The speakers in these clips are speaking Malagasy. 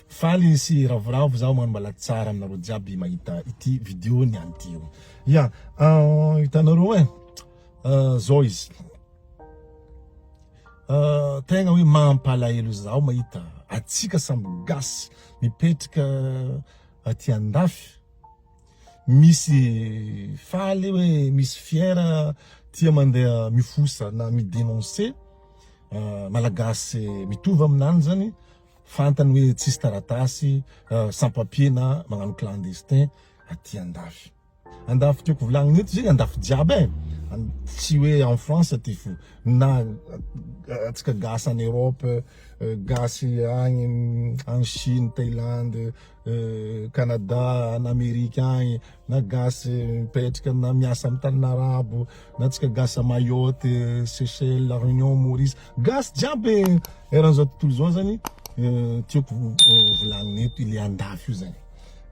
faly sy ravoravo zaho manambala tsara aminareo jiaby mahita ity vidéo ni antio. Ya, hitanareo zao izy. Tegna hoe mampalahelo zaho mahita atsika samby gasy mipetraka aty andafy. Misy faly hoe misy fiera tia mandeha mifosa na midénoncer malagasy mitovy aminany zany fantany hoe tsisy taratasy sans papier na magnano clandestin aty andafy. Andafy tiako volagnina eto zegny andafy jiaby tsy hoe en France aty fo na atsika gasy en Europe, gasy agny en Chine, Thaïlande, Canada, en Amérique agny, na gasy mipetraka na miasa amin'ny tany arabo, na atsika gasy Mayotte, Seychelles, La Réunion, Maurice, gasy jiaby eran'izao tontolo zao zany tiako volagnina eto ile andafy io zany.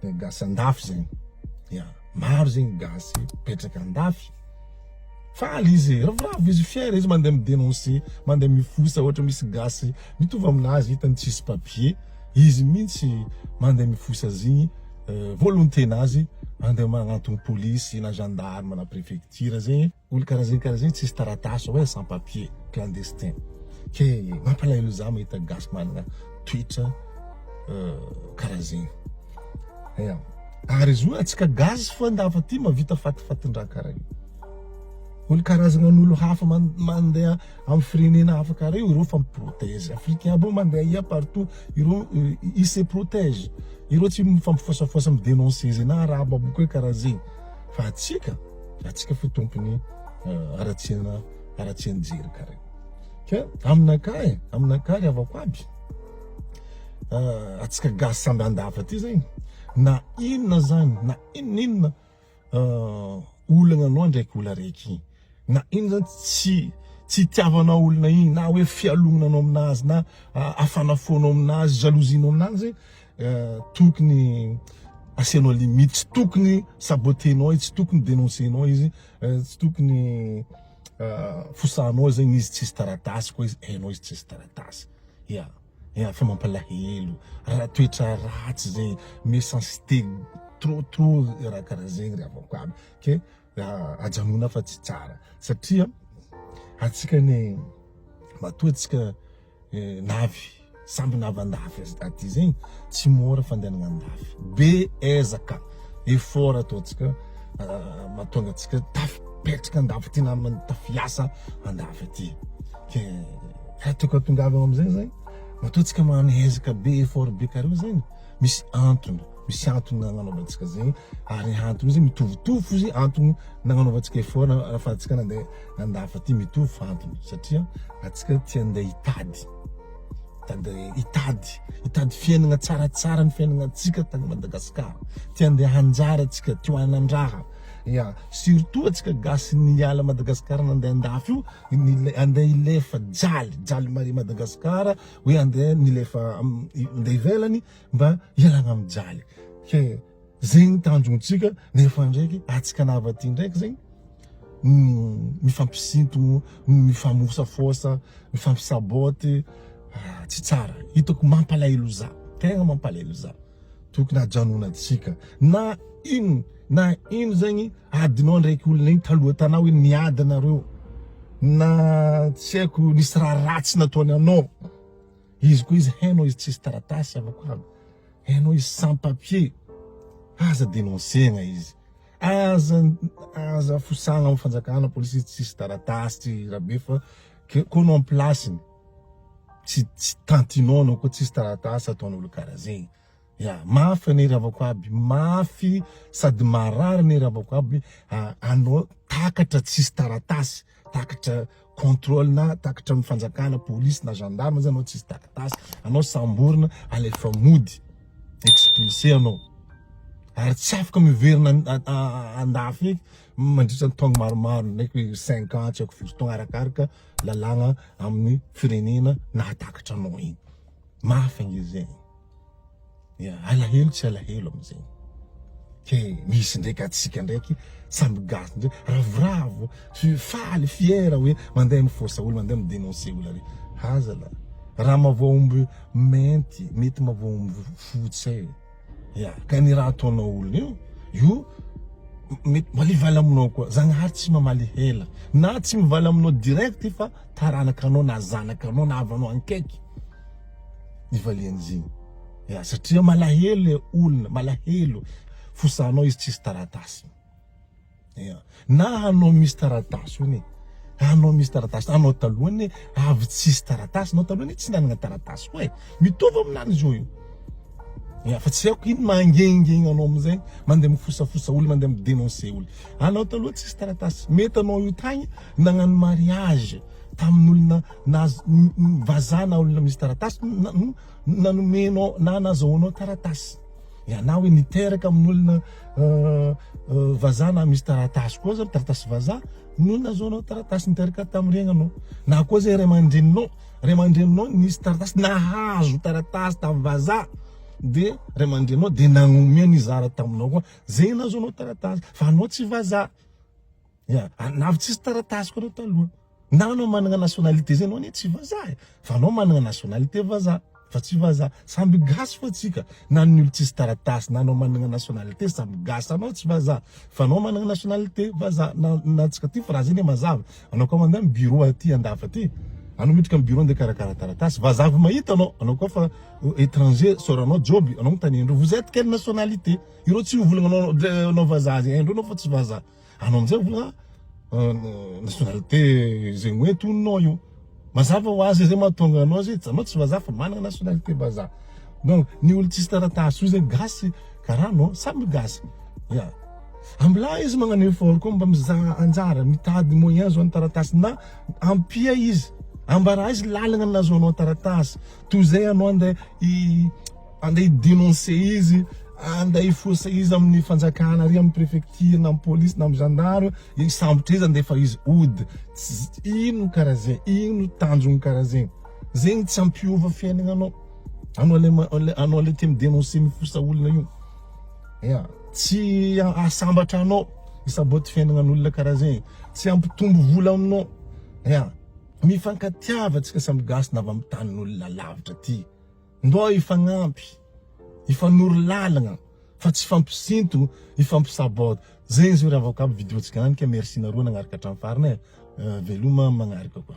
Gasy andafy zany. Ya, maro zegny gasy mipetraka andafy. Faly izy, ravoravo izy, fiera izy mandeha midénoncer, mandeha mifosa ohatra misy gasy mitovy aminazy hitany tsisy papier, izy mihitsy mandeha mifosa zigny volonté-nazy mandeha magnantony police na gendarme na préfecture zegny, olo karaha zegny tsisy taratasy hoe sans papier, clandestin. Ke mampalahelo zaho mahita gasy manana toetra karaha zegny. Ya, ary izy io atsika gasy fo andafa ty mavita fatifatin-draha karaha io. Olo karazan'olo hafa mandeha amin'ny firenena hafa karaha io, ireo fa miprotège. Africain aby mandeha ia partout, ireo ils se protège. Ireo tsy mifampifosafosa midénoncer zay na arabo aby koa karaha zegny. Fa atsika fo tompony aratsiana jery karaha io. Ke aminakahy riavako aby atsika gasy samby andafa ty zegny na inona zany na inona olagna anao ndraiky olo araiky na ino zany tsy tiavanao olona igny na hoe fialognana anao aminazy na afanafonao aminazy, jalousinao aminazy, tokony asianao limite, tsy tokony sabotenao izy, tsy tokony dénoncenao izy, tsy tokony fosanao zegny izy tsisy taratasy koa izy hainao izy tsisy taratasy. Ya, fa mampalahelo, raha toetra ratsy zegny, méchanceté trop raha karaha zegny riavako aby. Ke ajanona fa tsy tsara satria atsika ny matoa atsika navy samby navy andafy aty zegny tsy mora fandehanana andafy, be ezaka effort ataotsika mahatonga atsika tafipetraka andafy ty na tafiasa andafy aty. Ke tokatongavana amizay zany matoa atsika manezaka be effort be karaha zegny misy antony nagnanaovantsika zegny, ary antony zegny mitovitovy fo zegny antony nagnanaovantsika effort ahafahantsika nandeha andafy aty mitovy antony satria atsika tia andeha hitady fiainana tsaratsara ny fiainanantsika tany Madagasikara, tia andeha hanjary atsika, tia hanan-draha. Ya, surtout atsika gasy niala Madagasikara nandeha andafy io andeha ilefa jaly mari Madagasikara hoe andeha nilefa andeha ivelany mba hialagna amin'ny jaly. Ke zegny tanjontsika nefa ndraiky atsika nava aty ndraiky zegny mifampisinto, mifamosafosa, mifampisaboty, tsy tsara. Hitako mampalahelo zaho, tegna mampalahelo zaho. Tokony ajanona atsika na ino zegny adinao ndraiky olona igny taloha tanao hoe niady anareo na tsy haiko nisy raha ratsy nataony anao, izy koa izy hainao izy tsisy taratasy avako aby, hainao izy sans papier, aza dénoncegna izy, aza fosagna amin'ny fanjakana polisy tsisy taratasy rabe fa koa anao amin'ny placeny tsy tantinao anao koa tsisy taratasy ataon'olo karaha zegny. Ya, mafy ane ravako aby, mafy sady marary ane ravako aby anao takatra tsisy taratasy, takatra contrôle na takatra mifanjakana police na gendarme zany anao tsisy taratasy, anao samborina alefa mody, expulsé anao. Ary tsy afaka miverina andafy eky mandritra taogno maromaro ndraiky 5 ans tsy haiko firy taogno arakaraka lalagna amin'ny firenena nahatakatra anao igny. Mafy ange zegny. Ya, alahelo tsy alahelo amizegny. Ke misy ndraiky atsika ndraiky samby gasy ndraiky ravoravo, faly fiera hoe mandeha mifosa olo, mandeha midénoncer olo ary hazala raha mavoaomby mety mavoaomby fotsy ya ka ny raha ataonao olona io mety malivala aminao koa Zagnahary tsy mamaly hela na tsy mivaly aminao direct fa taranaka anao na zanaka anao na avanao ankaiky ivalian'izigny ya satria malahelo olona malahelo fosanao izy tsisy taratasy ya na anao misy taratasy ony anao misy taratasy anao talohany avy tsisy taratasy anao talohany tsy nanagna taratasy koa mitovy aminany zao io ya fa tsy haiko ino mangengegna anao amizay mandeha mifosafosa olo mandeha midénoncer olo anao taloha tsisy taratasy mety anao io tagny nagnano mariage tamin'olona vazana olona misy taratasy nanomenao na nazahoanao taratasy ya na hoe niteraka amin'olona vazana misy taratasy koa zany taratasy vazaha no nazahoanao taratasy niteraka tamin'iregny anao na koa zay ray aman-dreninao nisy taratasy nahazo taratasy tamin'ny vazaha de ray aman-dreninao de nagnome nizara taminao koa zay nazahoanao taratasy fa anao tsy vazaha ya navy tsisy taratasy koa anao taloha na anao managna nationalité zay anao tsy vazaha fa anao managna nationalité vazaha fa tsy vazaha samby gasy fa tsika na ny olo tsisy taratasy na anao managna nationalité samby gasy anao tsy vazaha fa anao managna nationalité vazaha na tsika ty phrase iny mazava anao koa mandeha bureau aty andafa aty anao miditra bureau nde karakara taratasy vazaha vao mahita anao koa fa étranger soranao job anao mitany vous êtes quelle nationalité iro tsy volagna anao vazaha zay andro anao fa tsy vazaha anao amizay volagna nationalité zegny hoe toninao io mazava ho azy zay mahatonga anao zay anao tsy vazaha fa managna nationalité vazaha donc ny olo tsisy taratasy io zegny gasy karaha anao samby gasy ya ambila izy magnano effort koa mba mizaha anjara mitady moyen zao ny taratasy na ampia izy ambara izy lalagna nazahoanao taratasy toy zay anao andeha dénoncer izy andeha ifosa izy amin'ny fanjakana ary amin'ny préfecture na amin'ny police na amin'ny gendarme isambotra izy andefa izy ody ino karaha zay ino tanjony karaha zegny zegny tsy ampiova fiaignana anao le tia midénoncer mifosa olona io ya tsy asambatra anao isaboty fiaignanan'olona karaha zegny tsy ampitombo vola aminao ya mifankatiava tsika samby gasy na avy amin'ny tanin'olona lavitra ty ndao ifagnampy ifanoro lalagna fa tsy fampisinto ifampisaboty zegny zao raha avako aby vidéo tsika nany ka merci nareo nagnaraka hatramin'ny farany veloma magnaraka koa